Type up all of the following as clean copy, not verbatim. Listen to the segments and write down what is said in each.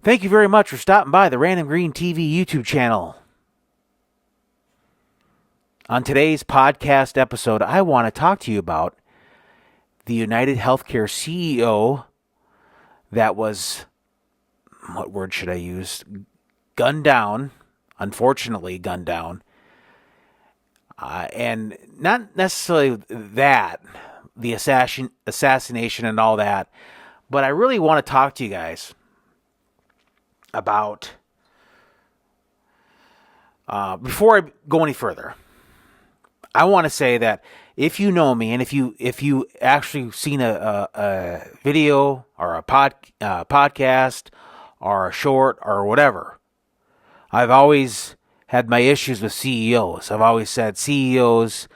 Thank you very much for stopping by the Random Green TV YouTube channel. On today's podcast episode, I want to talk to you about the United Healthcare CEO that was, what word should I use? Gunned down, unfortunately gunned down. And not necessarily that, the assassination and all that, but I really want to talk to you guys about, before I go any further, I want to say that if you know me and if you actually seen a video or a podcast or a short or whatever, I've always had my issues with CEOs. I've always said CEOs,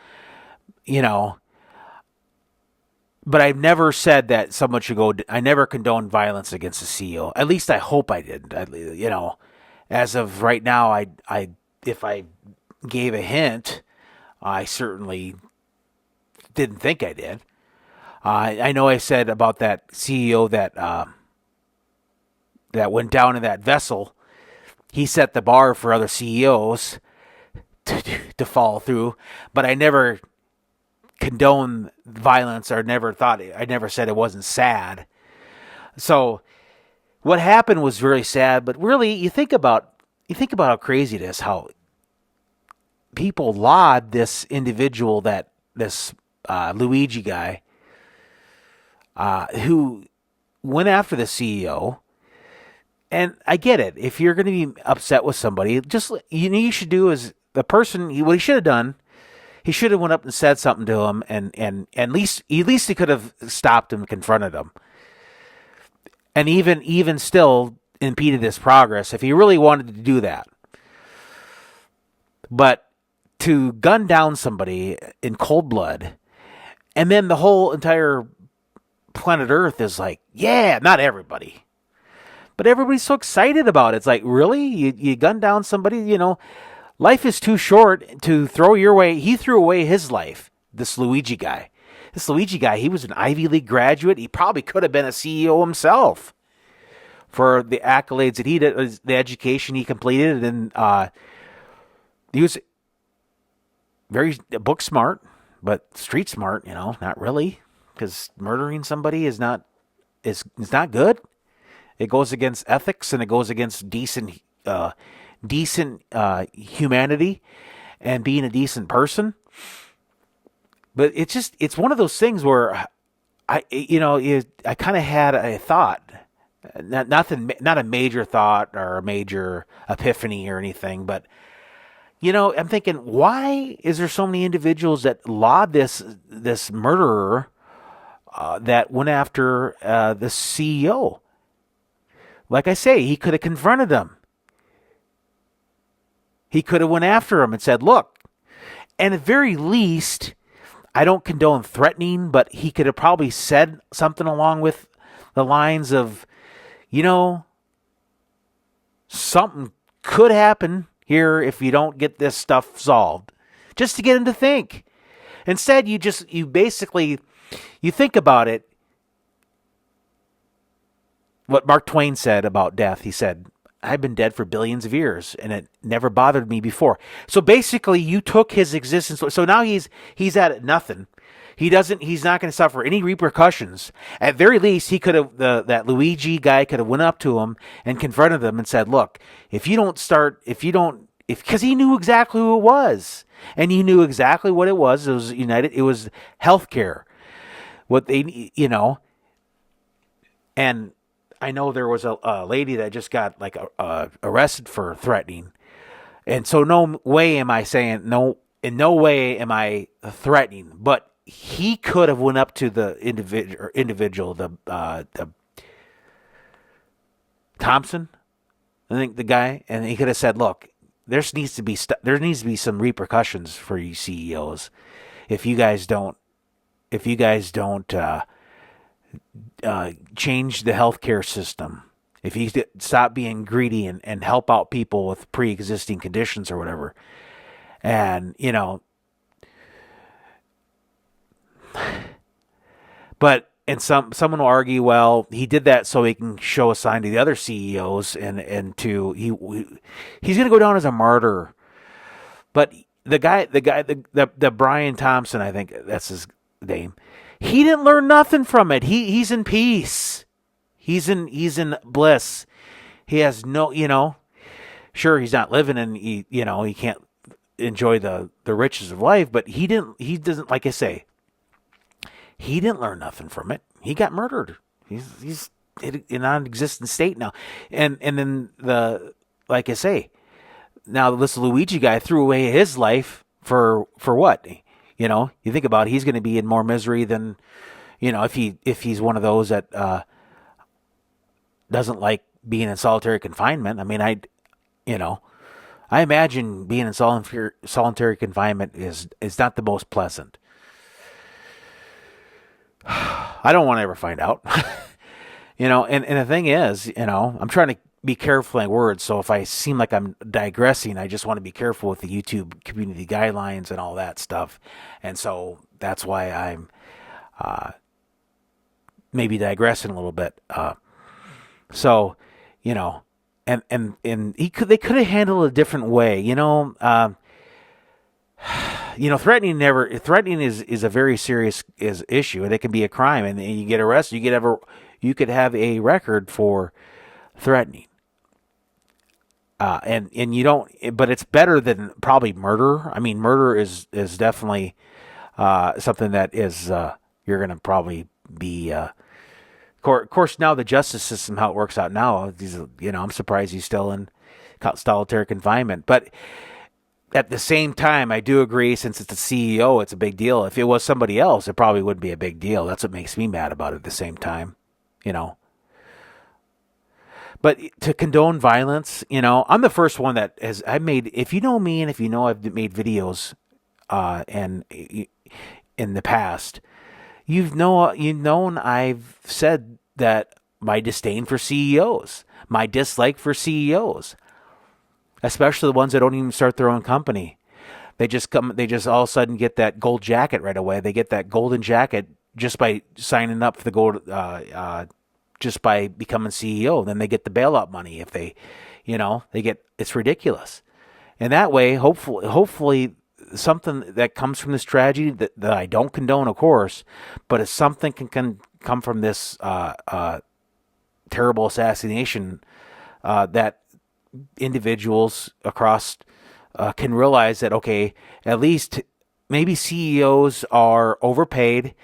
but I've never said that someone should go. I never condone violence against a CEO. At least I hope I didn't. As of right now, I if I gave a hint, I certainly didn't think I did. I know I said about that CEO that went down in that vessel. He set the bar for other CEOs to follow through, but I never condone violence or I never said it wasn't sad. So what happened was really sad, but really you think about how crazy it is, how people laud this individual, this Luigi guy, who went after the CEO. And I get it. If you're going to be upset with somebody, just you should do is the person. What he should have done, he should have went up and said something to him, and at least he could have stopped him, confronted him, and even still impeded his progress if he really wanted to do that. But to gun down somebody in cold blood, and then the whole entire planet Earth is like, yeah, not everybody. But everybody's so excited about it. It's like, really? You gun down somebody? Life is too short to throw your way. He threw away his life, this Luigi guy. He was an Ivy League graduate. He probably could have been a CEO himself for the accolades that he did, the education he completed. And he was very book smart, but street smart, not really. Because murdering somebody is not good. It goes against ethics and it goes against decent humanity and being a decent person. But it's one of those things where I kind of had a thought, not a major thought or a major epiphany or anything, but I'm thinking, why is there so many individuals that laud this murderer that went after the CEO? Like I say, he could have confronted him. He could have went after him and said, look, and at very least, I don't condone threatening, but he could have probably said something along with the lines of, something could happen here if you don't get this stuff solved, just to get him to think. Instead, you think about it. What Mark Twain said about death, he said, I've been dead for billions of years and it never bothered me before. So basically you took his existence. So now he's at nothing. He's not going to suffer any repercussions. At very least, he could have, that Luigi guy could have went up to him and confronted him and said, look, because he knew exactly who it was and he knew exactly what it was. It was healthcare. What they, and I know there was a lady that just got arrested for threatening, and so no way am I saying no. In no way am I threatening, but he could have went up to the individual, the Thompson, I think the guy, and he could have said, "Look, there needs to be some repercussions for you CEOs if you guys don't change the healthcare system. If you stop being greedy and help out people with pre-existing conditions or whatever." And, but and someone will argue, well, he did that so he can show a sign to the other CEOs, and to he's going to go down as a martyr. But the Brian Thompson, I think that's his name. He didn't learn nothing from it. He's in peace. He's in bliss. He has no, sure, he's not living, and he can't enjoy the riches of life, but he doesn't, like I say, he didn't learn nothing from it. He got murdered. He's in a non-existent state now. And then like I say, now this Luigi guy threw away his life for what? You think about it, he's going to be in more misery than, if he's one of those that doesn't like being in solitary confinement. I mean, I imagine being in solitary confinement is not the most pleasant. I don't want to ever find out. And the thing is, I'm trying to be careful in words, so if I seem like I'm digressing, I just want to be careful with the YouTube community guidelines and all that stuff. And so that's why I'm maybe digressing a little bit. So, and they could have handled it a different way. Threatening is a very serious issue, and it can be a crime, and you get arrested. You could have a record for threatening, and you don't. But it's better than probably murder. I mean, murder is definitely something that is you're going to probably be. Of course, now the justice system, how it works out now, I'm surprised he's still in solitary confinement, but. At the same time, I do agree, since it's a CEO, it's a big deal. If it was somebody else, it probably wouldn't be a big deal. That's what makes me mad about it at the same time, But to condone violence, I'm the first one that if you know me and if you know I've made videos and in the past, you've known I've said that my disdain for CEOs, my dislike for CEOs, especially the ones that don't even start their own company. They just all of a sudden get that gold jacket right away. They get that golden jacket just by signing up for the gold, just by becoming CEO. Then they get the bailout money if they get, it's ridiculous. And that way, hopefully something that comes from this tragedy that I don't condone, of course, but if something can come from this terrible assassination, that individuals across can realize that, okay, at least maybe CEOs are overpaid,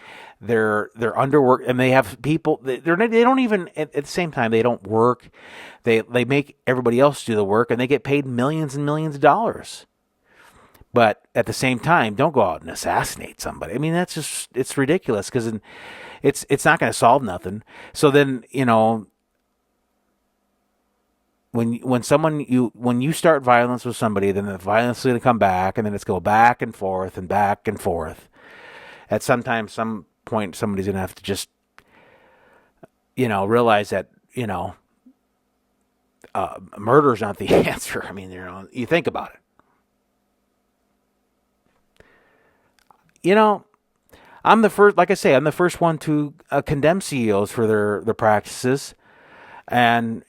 they're underworked, and they have people, they don't even, at the same time, they don't work, they make everybody else do the work, and they get paid millions and millions of dollars. But at the same time, don't go out and assassinate somebody. I mean, that's just, it's ridiculous, because it's not going to solve nothing. So then, when you start violence with somebody, then the violence is going to come back, and then it's go back and forth and back and forth. At some point, somebody's going to have to just, realize that, murder's not the answer. I mean, you think about it. I'm the first, like I say, I'm the first one to condemn CEOs for their practices, and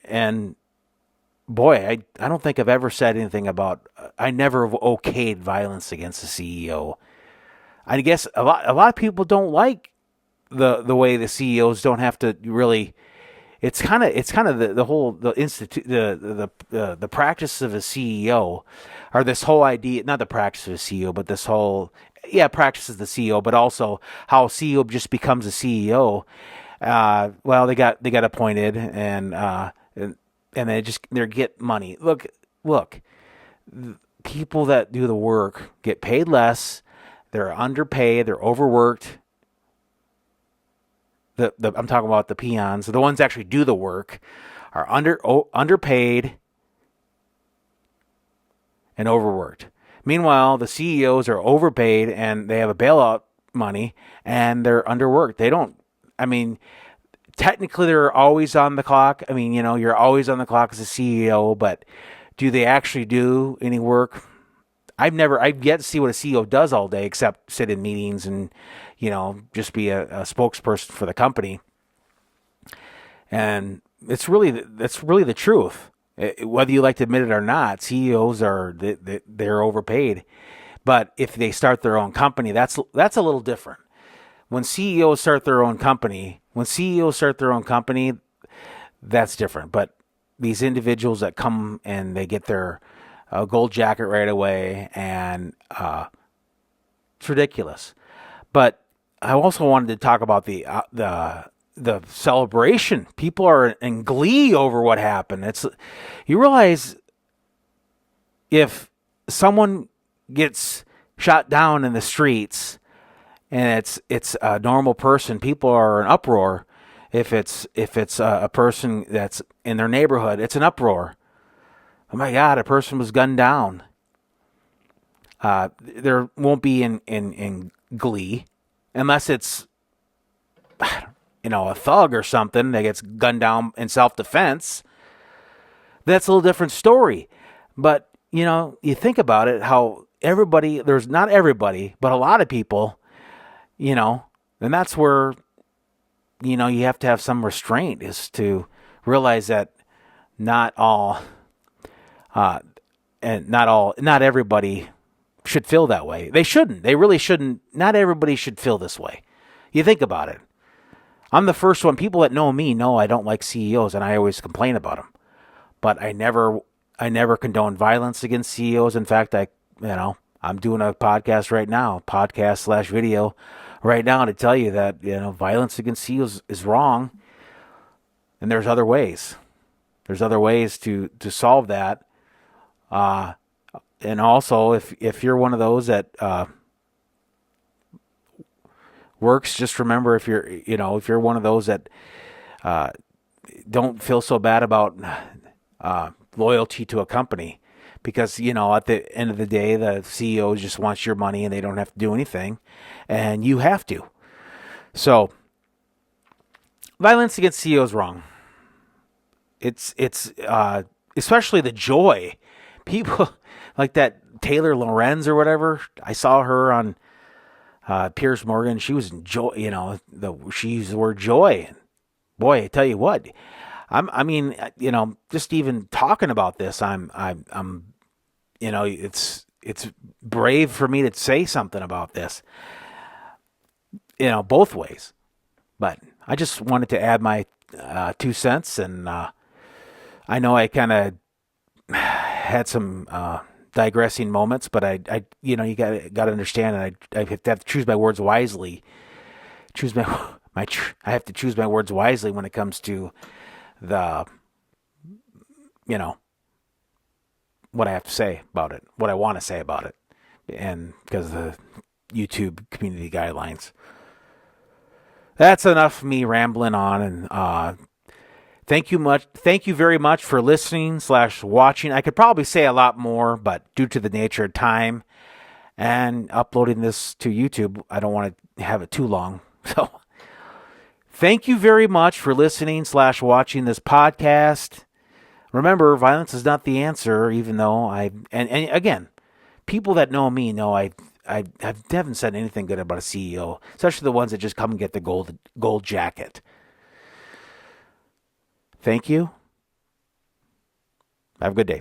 boy, I don't think I've ever said anything about. I never have okayed violence against the CEO. I guess a lot of people don't like the way the CEOs don't have to really. It's kind of the whole the practice of a CEO, or this whole idea, not the practice of a CEO, but this whole practice of the CEO, but also how a CEO just becomes a CEO. Well, they got appointed, and they get money. Look, people that do the work get paid less. They're underpaid. They're overworked. I'm talking about the peons. The ones that actually do the work are underpaid and overworked. Meanwhile, the CEOs are overpaid and they have a bailout money and they're underworked. They don't. I mean, technically, they're always on the clock. I mean, you're always on the clock as a CEO, but do they actually do any work? I've yet to see what a CEO does all day except sit in meetings and, just be a spokesperson for the company. And that's really the truth. Whether you like to admit it or not, CEOs they're overpaid. But if they start their own company, that's a little different. When CEOs start their own company, that's different. But these individuals that come and they get their gold jacket right away, and it's ridiculous. But I also wanted to talk about the celebration. People are in glee over what happened. You realize if someone gets shot down in the streets and it's a normal person, people are in uproar. If it's a person that's in their neighborhood, it's an uproar. Oh my God, a person was gunned down. There won't be in glee unless it's a thug or something that gets gunned down in self-defense. That's a little different story. But you think about it, how there's not everybody, but a lot of people, and that's where you have to have some restraint, is to realize that not everybody should feel that way. They shouldn't. They really shouldn't. Not everybody should feel this way. You think about it. I'm the first one. People that know me know I don't like CEOs, and I always complain about them. But I never condone violence against CEOs. In fact, I'm doing a podcast right now, podcast/video right now, to tell you that violence against CEOs is wrong, and there's other ways. There's other ways to solve that. And also, if you're one of those that works, just remember, if you're one of those that don't feel so bad about loyalty to a company, because at the end of the day, the CEO just wants your money and they don't have to do anything, and you have to. So violence against CEOs is wrong. It's especially the joy. People like that Taylor Lorenz or whatever. I saw her on Piers Morgan. She was in joy. She used the word joy. Boy, I tell you what. Just even talking about this, it's brave for me to say something about this. Both ways. But I just wanted to add my 2 cents, and I know I kind of had some digressing moments, but I you got to understand, and I have to choose my words wisely. I have to choose my words wisely when it comes to the what I have to say about it, what I want to say about it, and because of the YouTube community guidelines. That's enough of me rambling on, and thank you very much for listening / watching. I could probably say a lot more, but due to the nature of time and uploading this to YouTube, I don't want to have it too long. So thank you very much for listening / watching this podcast. Remember, violence is not the answer, even though and again, people that know me know I haven't said anything good about a CEO, especially the ones that just come and get the gold jacket. Thank you. Have a good day.